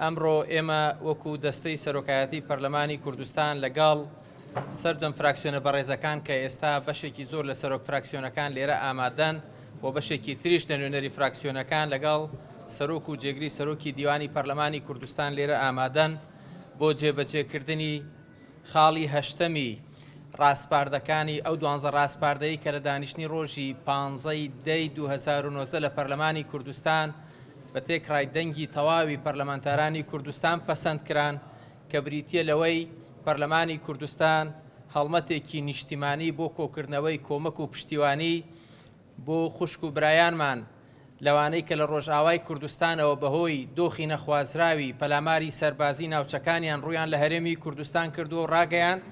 ئەمڕۆ ئێمە وەکو دەستەی سەرۆکایەتی پەرلەمانی کوردستان لەگەڵ سەرجەم فراکسیۆنە بەڕێزەکان کە ئێستا بەشێکی زۆر لە سەرۆک فراکسیۆنەکان لێرە ئامادەن و بەشێکی تریش لە نوێنەری فراکسیۆنەکان لەگەڵ سەرۆک و جێگری سەرۆکی دیوانی پەرلەمانی کوردستان لێرە ئامادەن بۆ جێبەجێکردنی خاڵی هەشتەمی ڕاستپاردەکانی ئەو 12 ڕاستپاردەیی کە لە دانیشتنی ڕۆژی 15 دەی 2019 لە پەرلەمانی کوردستان بە تێکڕای دەنگی تەواوی پەرلەمانتارانی کوردستان پەسەند کران کە بریتیە لەوەی پەرلەمانی کوردستان هەڵمەتێکی نیشتیمانی بۆ کۆکردنەوەی کۆمەک و پشتیوانی بۆ خوشک و برایانمان لەوانەی کە لە ڕۆژئاوای کوردستانەوە بەهۆی دۆخی نەخوازراوی پەلاماری سەربازی ناوچەکانیان ڕوویان لە هەرێمی کوردستان کردو و ڕاگەیاند.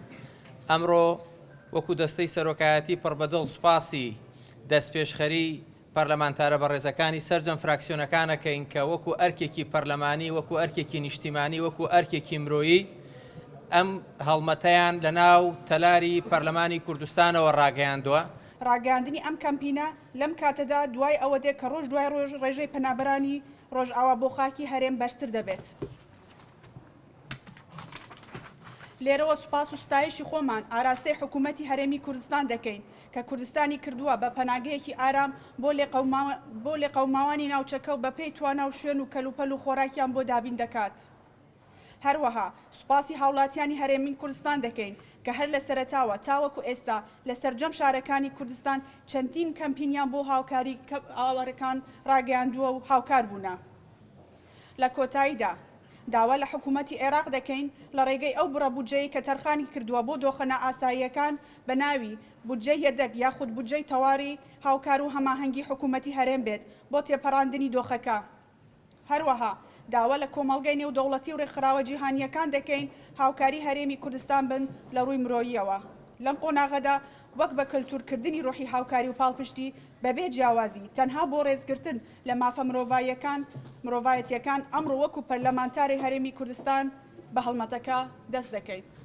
ئەمڕۆ وەکو دەستەی سەرۆکایەتی پڕبەدڵ سوپاسی دەستپێشخەری پەرلەمانتارە بەڕێزەکانی سەرجەم فراکسیۆنەکانەکەین کە وەکو ئەرکێکی پەرلەمانی وەکو ئەرکێکی نیشتیمانی وەکو ئەرکێکی مرۆیی ئەم هەڵمەتەیان لە ناو تەلاری پەرلەمانی کوردستانەوە ڕاگەیاندووە. ڕاگەاندنی ئەم کەمپینە لەم کاتەدا دوای ئەوە دێت کە ڕۆژ دوای ڕۆژ ڕێژەی پەنابەرانی ڕۆژئاوا بۆ خاکی هەرێم بەرزتر دەبێت. لێرەوە سوپاس و ستایشی خۆمان ئاراستەی حکوومەتی هەرێمی کوردستان دەکەین کە کوردستانی کردووە بە پەناگەیەکی ئارام بۆ لێقەوماوانی ناوچەکە و بەپێی توانا و شوێن و کەلوپەل و خۆراکیان بۆ دابین دەکات. هەروەها سوپاسی هاوڵاتیانی هەرێمی کوردستان دەکەین کە هەر لە سەرەتاوە تاوەکو ئێستا لە سەرجەم شارەکانی کوردستان چەندین کەمپینیان بۆ هاوکاری ئاوارەکان ڕاگەیاندووە و هاوکار بوونە. لە کۆتاییدا داوا لە حکوومەتی عێراق دەکەین لە ڕێگەی ئەو بڕەبوجەیە کە تەرخانی کردووە بۆ دۆخەنە ئاساییەکان بە ناوی بودجەی یەدەک یاخود بودجەی تەواوی هاوکار و هەماهەنگی حکوومەتی هەرێم بێت بۆ تێپەڕاندنی دۆخەکە. هەروەها داوا لە کۆمەڵگەی نێودەوڵەتی و ڕێکخراوە جیهانیەکان دەکەین هاوکاری هەرێمی کوردستان بن لە ڕووی مرۆییەوە. لەم قۆناغەدا وەک بە کەلتورکردنی ڕۆحی هاوکاری و پاڵپشتی بەبێ جیاوازی تەنها بۆ ڕێزگرتن لە مافە مرۆڤایەتیەکان ئەمڕۆ وەکو پەرلەمانتاری هەرێمی کوردستان بە هەڵمەتەکە دەست دەکەین.